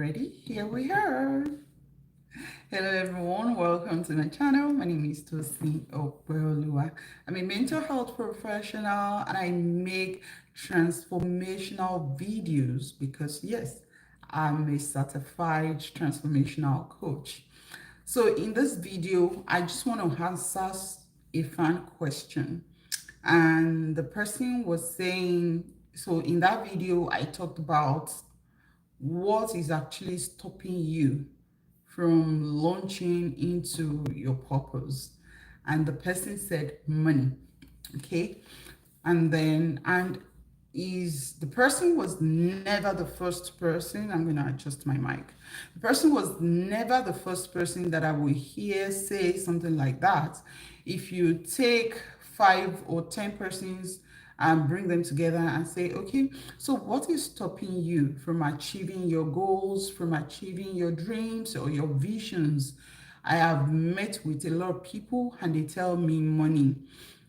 ready? Here we are. Hello everyone, welcome to my channel. My name is Tosin Opeoluwa. I'm a mental health professional and I make transformational videos because yes, I'm a certified transformational coach. So in this video, I just want to answer a fan question. And the person was saying, so in that video, I talked about what is actually stopping you from launching into your purpose. And the person said money. Okay. And is the person was never the first person. I'm going to adjust my mic. The person was never the first person that I will hear say something like that. If you take 5 or 10 persons and bring them together and say, okay, so what is stopping you from achieving your goals, from achieving your dreams or your visions? I have met with a lot of people and they tell me money.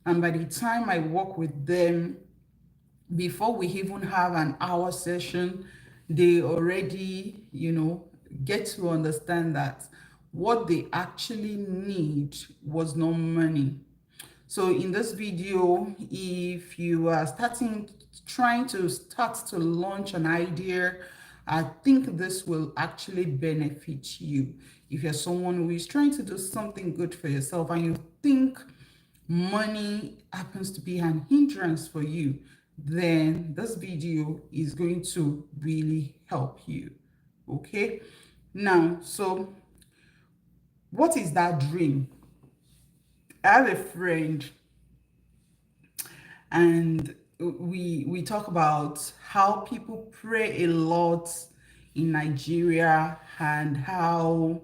And by the time I work with them, before we even have an hour session, they already, get to understand that what they actually need was not money. So in this video, if you are trying to start to launch an idea, I think this will actually benefit you. If you're someone who is trying to do something good for yourself and you think money happens to be an hindrance for you, then this video is going to really help you. Okay? Now, so what is that dream? I have a friend and we talk about how people pray a lot in Nigeria and how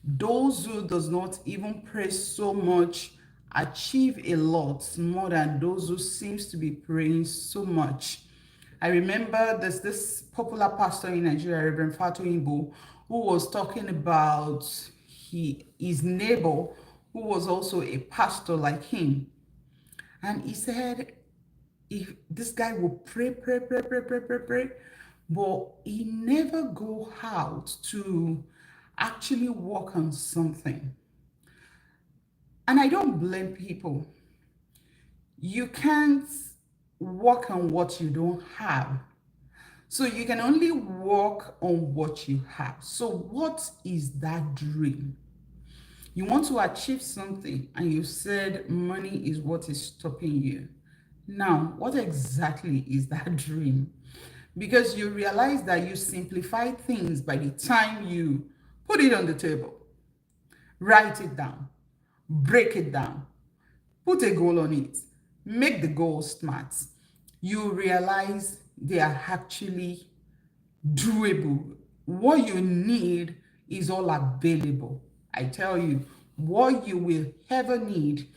those who does not even pray so much achieve a lot more than those who seems to be praying so much. I remember there's this popular pastor in Nigeria, Reverend Fatu Igbo, who was talking about his neighbor who was also a pastor like him. And he said, if this guy will pray, but he never go out to actually work on something. And I don't blame people. You can't work on what you don't have. So you can only work on what you have. So what is that dream? You want to achieve something and you said money is what is stopping you. Now, what exactly is that dream? Because you realize that you simplify things by the time you put it on the table, write it down, break it down, put a goal on it, make the goal smart. You realize they are actually doable. What you need is all available. I tell you, what you will ever need,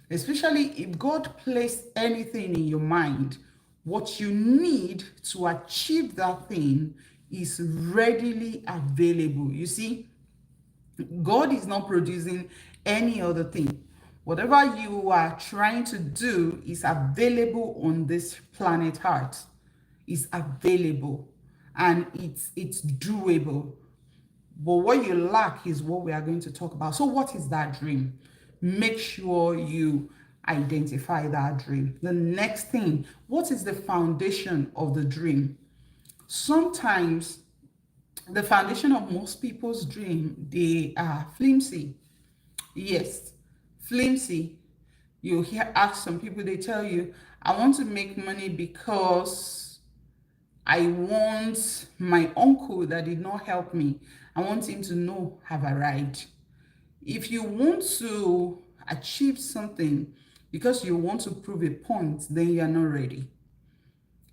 especially if God placed anything in your mind, what you need to achieve that thing is readily available. You see, God is not producing any other thing. Whatever you are trying to do is available on this planet Earth. Is available and it's doable. But what you lack is what we are going to talk about. So what is that dream? Make sure you identify that dream. The next thing, what is the foundation of the dream? Sometimes the foundation of most people's dream, they are flimsy. Yes, flimsy. You hear ask some people, they tell you, I want to make money because I want my uncle that did not help me. I want him to know have arrived. If you want to achieve something because you want to prove a point, then you are not ready.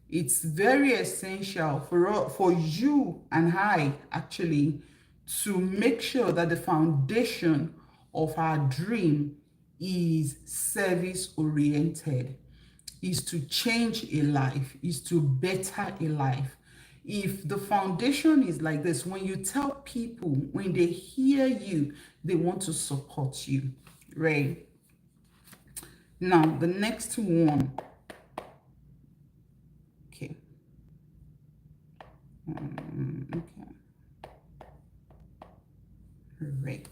It's very essential for you and I actually to make sure that the foundation of our dream is service oriented, is to change a life, is to better a life. If the foundation is like this, when you tell people, when they hear you, they want to support you, right? Now, the next one. Okay. Okay. right.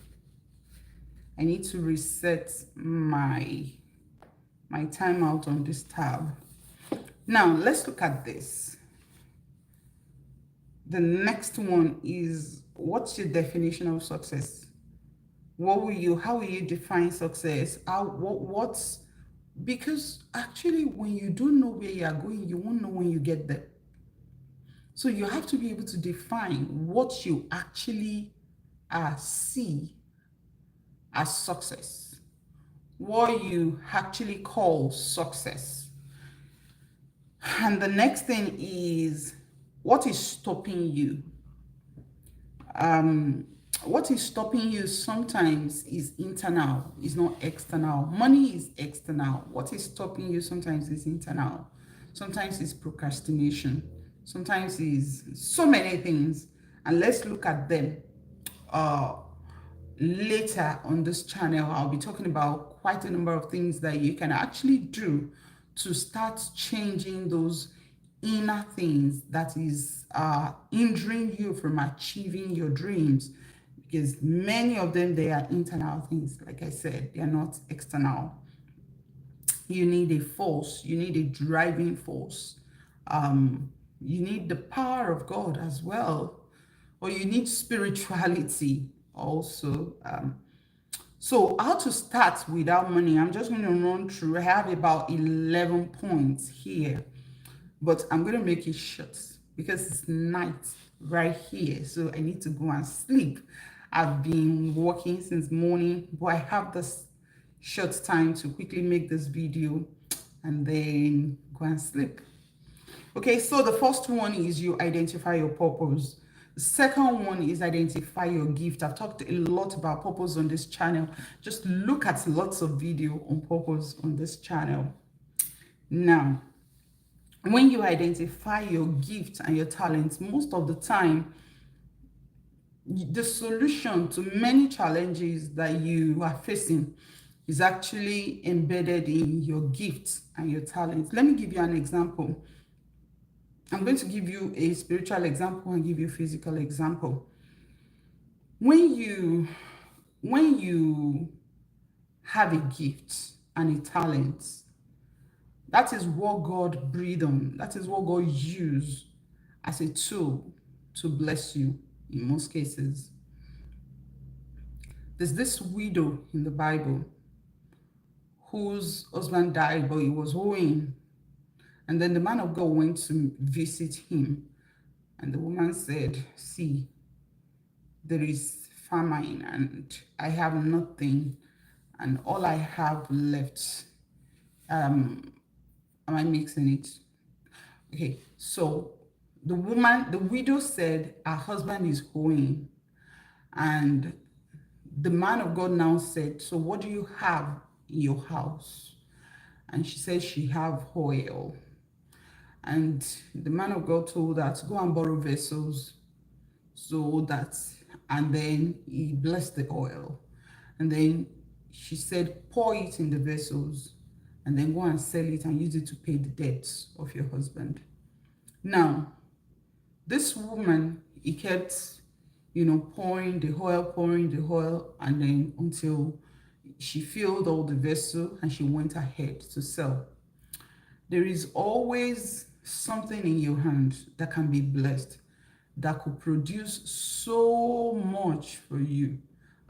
I need to reset my timeout on this tab. Now let's look at this. The next one is, what's your definition of success? How will you define success? What's, because actually when you don't know where you are going, you won't know when you get there. So you have to be able to define what you actually see as success, what you actually call success. And the next thing is, what is stopping you? What is stopping you sometimes is internal, is not external. Money is external. What is stopping you sometimes is internal. Sometimes it's procrastination. Sometimes it's so many things. And let's look at them uh, later on this channel. I'll be talking about quite a number of things that you can actually do to start changing those inner things that is hindering you from achieving your dreams, because many of them, they are internal things. Like I said, they are not external. You need a force, you need a driving force, you need the power of God as well, or you need spirituality also. So how to start without money? I'm just going to run through. I have about 11 points here, but I'm going to make it short because it's night right here. So I need to go and sleep. I've been working since morning, but I have this short time to quickly make this video and then go and sleep. Okay, so the first one is you identify your purpose. The second one is identify your gift. I've talked a lot about purpose on this channel. Just look at lots of video on purpose on this channel. Now, when you identify your gift and your talents, most of the time, the solution to many challenges that you are facing is actually embedded in your gifts and your talents. Let me give you an example. I'm going to give you a spiritual example and give you a physical example. When you have a gift and a talent, that is what God breathed on. That is what God used as a tool to bless you in most cases. There's this widow in the Bible whose husband died, but he was owing. And then the man of God went to visit him. And the woman said, see, there is famine and I have nothing. And all I have left, am I mixing it? Okay, so the widow said her husband is owing. And the man of God now said, so what do you have in your house? And she said she have oil. And the man of God told her to go and borrow vessels, so that, and then he blessed the oil. And then she said, pour it in the vessels and then go and sell it and use it to pay the debts of your husband. Now, this woman, he kept, pouring the oil, and then until she filled all the vessel and she went ahead to sell. There is always something in your hand that can be blessed, that could produce so much for you,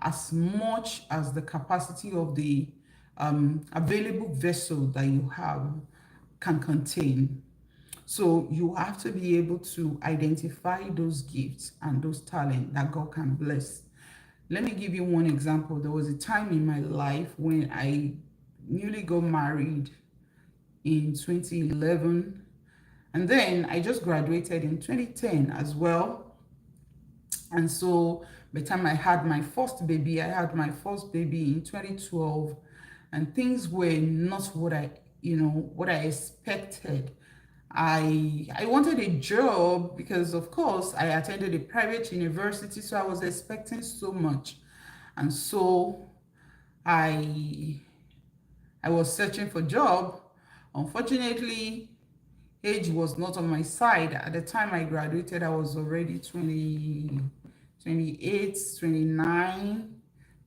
as much as the capacity of the available vessel that you have can contain. So you have to be able to identify those gifts and those talents that God can bless. Let me give you one example. There was a time in my life when I newly got married in 2011, and then I just graduated in 2010 as well. And so by the time I had my first baby in 2012, and things were not what I expected. I wanted a job because, of course, I attended a private university, so I was expecting so much. And so I was searching for a job. Unfortunately, age was not on my side. At the time I graduated, I was already 20, 28, 29.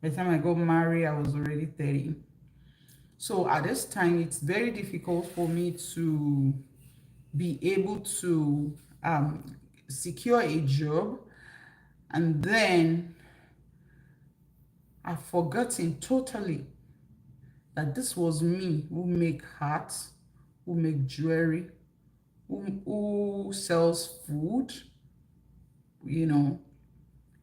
By the time I got married, I was already 30. So at this time, it's very difficult for me to be able to secure a job. And then I've forgotten totally that this was me who make hats, who make jewelry, who sells food, you know,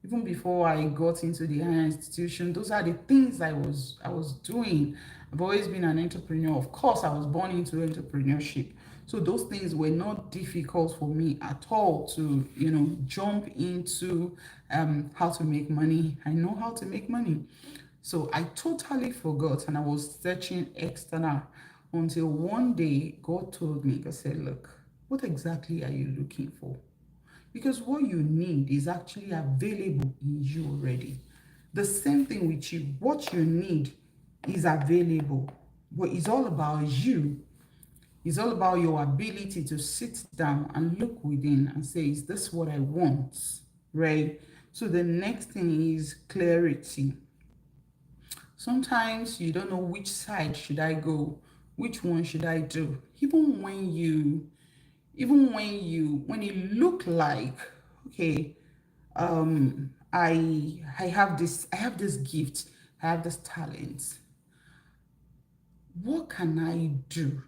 even before I got into the higher institution. Those are the things I was doing. I've always been an entrepreneur. Of course, I was born into entrepreneurship. So those things were not difficult for me at all to, jump into how to make money. I know how to make money. So I totally forgot and I was searching external until one day God told me, God said, look, what exactly are you looking for? Because what you need is actually available in you already. The same thing with you. What you need is available. But it's all about you. It's all about your ability to sit down and look within and say, is this what I want? Right? So the next thing is clarity. Sometimes you don't know which side should I go, which one should I do. When it look like, okay, I have this gift, I have this talent. What can I do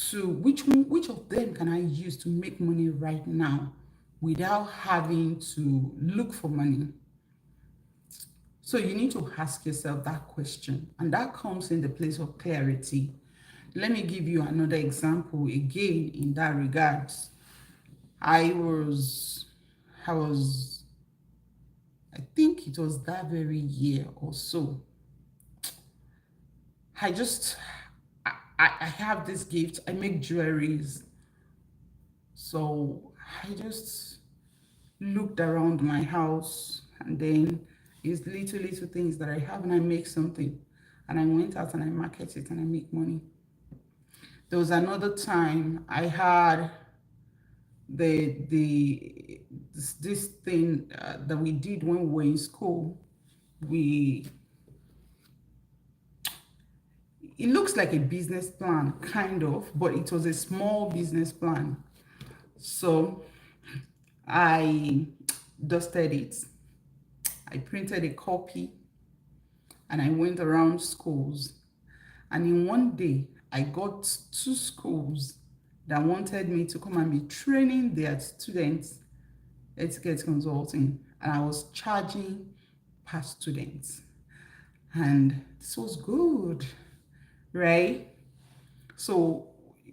to which of them can I use to make money right now without having to look for money? So you need to ask yourself that question, and that comes in the place of clarity. Let me give you another example again in that regards. I was, I was, I think it was that very year or so. I just, I have this gift. I make jewelries. So I just looked around my house and then it's little things that I have and I make something. And I went out and I market it and I make money. There was another time I had this thing that we did when we were in school. We It looks like a business plan, kind of, but it was a small business plan. So I dusted it. I printed a copy and I went around schools. And in one day, I got two schools that wanted me to come and be training their students etiquette consulting. And I was charging per student. And this was good, right? So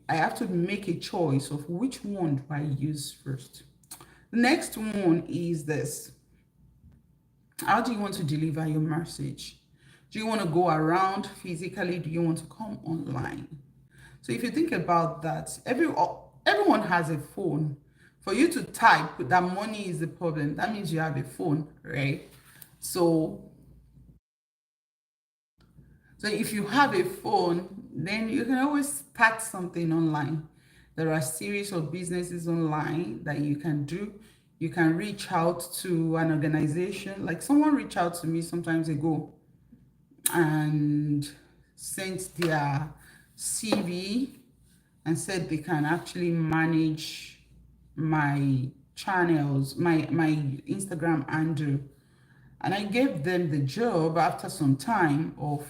I have to make a choice of which one do I use first. The next one is this. How do you want to deliver your message? Do you want to go around physically? Do you want to come online? So if you think about that, everyone has a phone. For you to type that money is the problem, that means you have a phone, right? So if you have a phone, then you can always start something online. There are a series of businesses online that you can do. You can reach out to an organization. Like someone reached out to me sometimes ago and sent their CV and said they can actually manage my channels, my Instagram handle. And I gave them the job after some time of,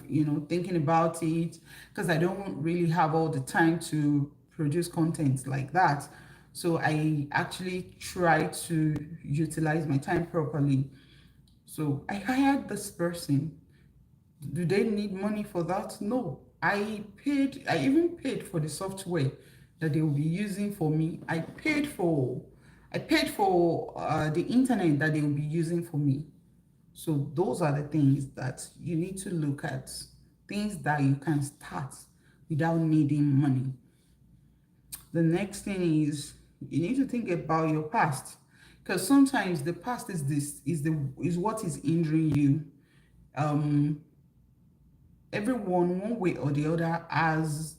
thinking about it, because I don't really have all the time to produce content like that. So I actually try to utilize my time properly. So I hired this person. Do they need money for that? No. I even paid for the software that they will be using for me. I paid for the internet that they will be using for me. So those are the things that you need to look at, things that you can start without needing money. The next thing is you need to think about your past, because sometimes the past is what is hindering you. Um, Everyone, one way or the other, has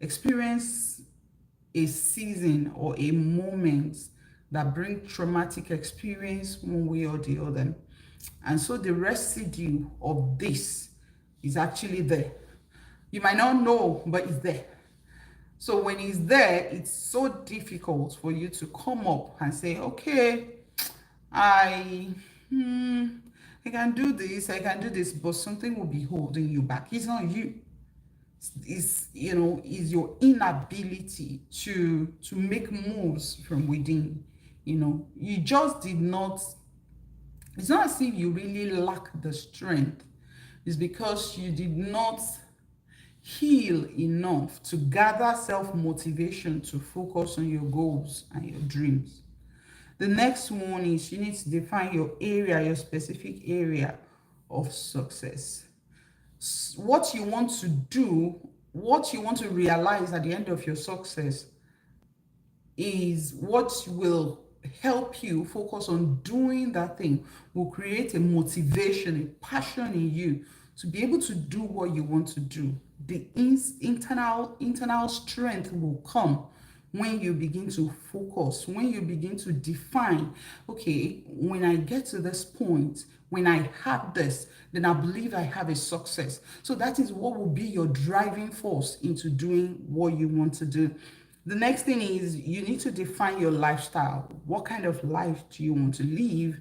experienced a season or a moment that bring traumatic experience one way or the other. And so the residue of this is actually there. You might not know, but it's there. So when it's there, it's so difficult for you to come up and say, okay, I hmm, I can do this, I can do this, but something will be holding you back. It's not you. Is your inability to make moves from within. You just did not. It's not as if you really lack the strength. It's because you did not heal enough to gather self motivation to focus on your goals and your dreams. The next one is you need to define your area, your specific area of success. What you want to do, what you want to realize at the end of your success is what will help you focus on doing that thing, will create a motivation, a passion in you to be able to do what you want to do. The internal strength will come when you begin to focus, when you begin to define, okay, when I get to this point, when I have this, then I believe I have a success. So that is what will be your driving force into doing what you want to do. The next thing is you need to define your lifestyle. What kind of life do you want to live?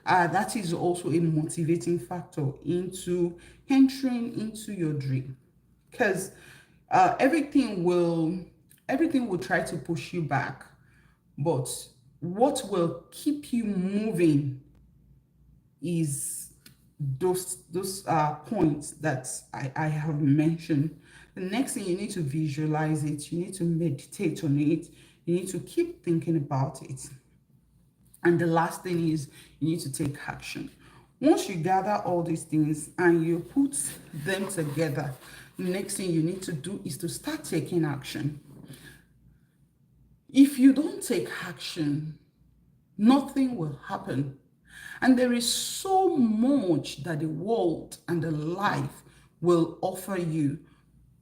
That is also a motivating factor into entering into your dream, because everything will try to push you back, but what will keep you moving is those points that I have mentioned. The next thing, you need to visualize it, you need to meditate on it, you need to keep thinking about it. And the last thing is you need to take action. Once you gather all these things and you put them together, the next thing you need to do is to start taking action. If you don't take action, nothing will happen. And there is so much that the world and the life will offer you.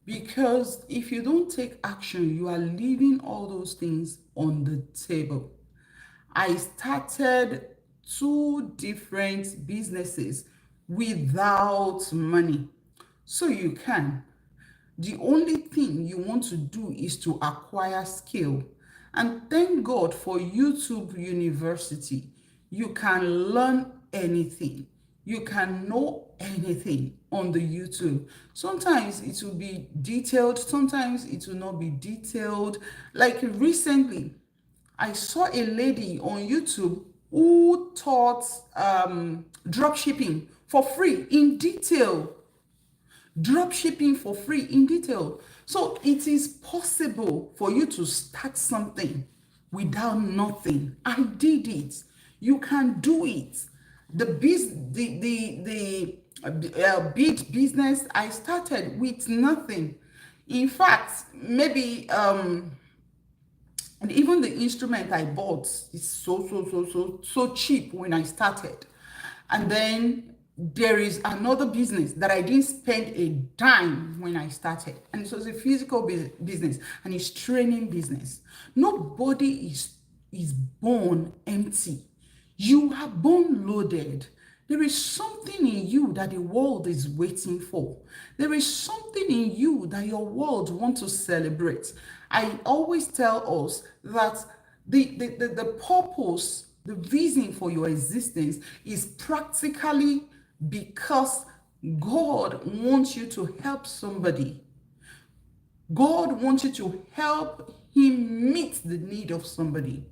Because if you don't take action, you are leaving all those things on the table. I started 2 different businesses without money. So you can. The only thing you want to do is to acquire skill. And thank God for YouTube University. You can learn anything. You can know anything on the YouTube. Sometimes it will be detailed, sometimes it will not be detailed. Like recently, I saw a lady on YouTube who taught drop shipping for free in detail. Drop shipping for free in detail. So it is possible for you to start something without nothing. I did it. You can do it. The bead business, I started with nothing. In fact, maybe and even the instrument I bought is so cheap when I started. And then there is another business that I didn't spend a dime when I started. And it was a physical business, and it's training business. Nobody is born empty. You are born loaded. There is something in you that the world is waiting for. There is something in you that your world wants to celebrate. I always tell us that the purpose, the reason for your existence is practically because God wants you to help somebody. God wants you to help him meet the need of somebody.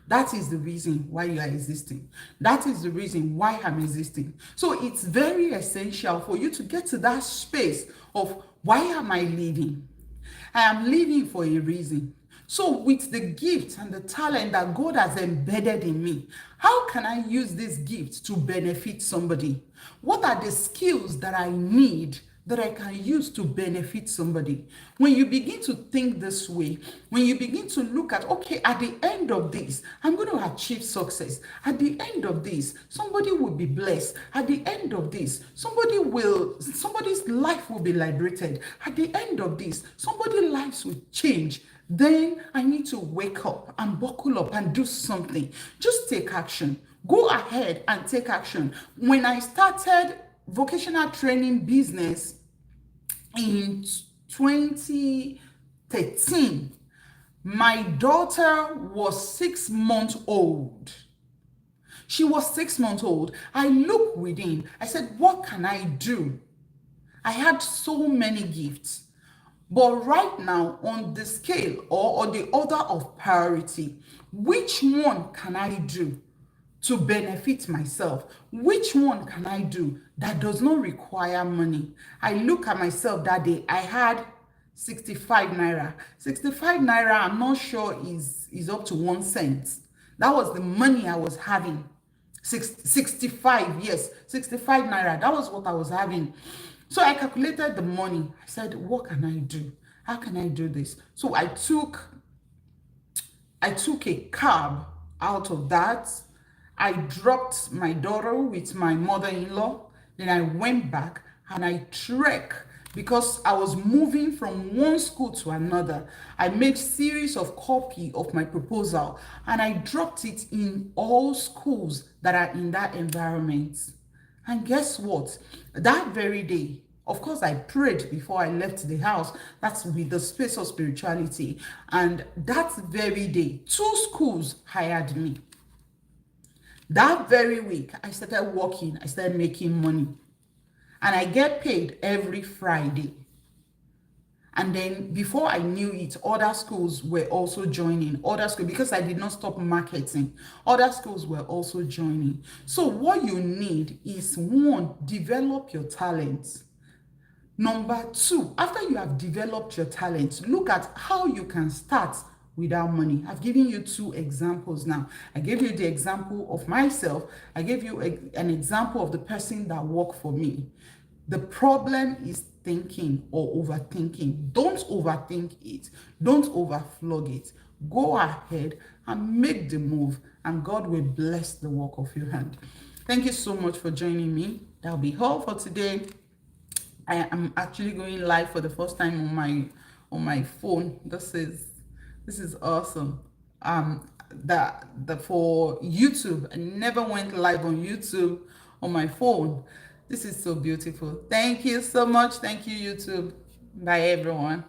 That is the reason why you are existing. That is the reason why I'm existing. So it's very essential for you to get to that space of, why am I living? I am living for a reason. So with the gift and the talent that God has embedded in me, how can I use this gift to benefit somebody? What are the skills that I need that I can use to benefit somebody? When you begin to think this way, when you begin to look at, okay, at the end of this, I'm going to achieve success. At the end of this, somebody will be blessed. At the end of this, somebody's life will be liberated. At the end of this, somebody's lives will change. then I need to wake up and buckle up and do something. Just take action. Go ahead and take action. When I started vocational training business in 2013, my daughter was 6 months old. She was 6 months old. I looked within. I said, what can I do? I had so many gifts. But right now, on the scale or on the order of priority, which one can I do to benefit myself? Which one can I do that does not require money? I look at myself that day, I had 65 naira. 65 naira, I'm not sure is up to 1 cent. That was the money I was having. 65, yes, 65 naira. That was what I was having. So I calculated the money. I said, what can I do? How can I do this? So I took a cab out of that. I dropped my daughter with my mother-in-law. Then I went back and I trekked because I was moving from one school to another. I made series of copy of my proposal and I dropped it in all schools that are in that environment. And guess what? That very day, of course, I prayed before I left the house. That's with the space of spirituality. And that very day, 2 schools hired me. That very week, I started working, I started making money. And I get paid every Friday. And then before I knew it, other schools were also joining. Other schools, because I did not stop marketing, other schools were also joining. So what you need is, one, develop your talents. Number two, after you have developed your talents, look at how you can start without money. I've given you 2 examples now. I gave you the example of myself. I gave you an example of the person that worked for me. The problem is thinking or overthinking. Don't overthink it. Don't overflog it. Go ahead and make the move, and God will bless the work of your hand. Thank you so much for joining me. That'll be all for today. I am actually going live for the first time on my phone. This is awesome. The for YouTube, I never went live on YouTube on my phone. This is so beautiful. Thank you so much. Thank you, YouTube. Bye, everyone.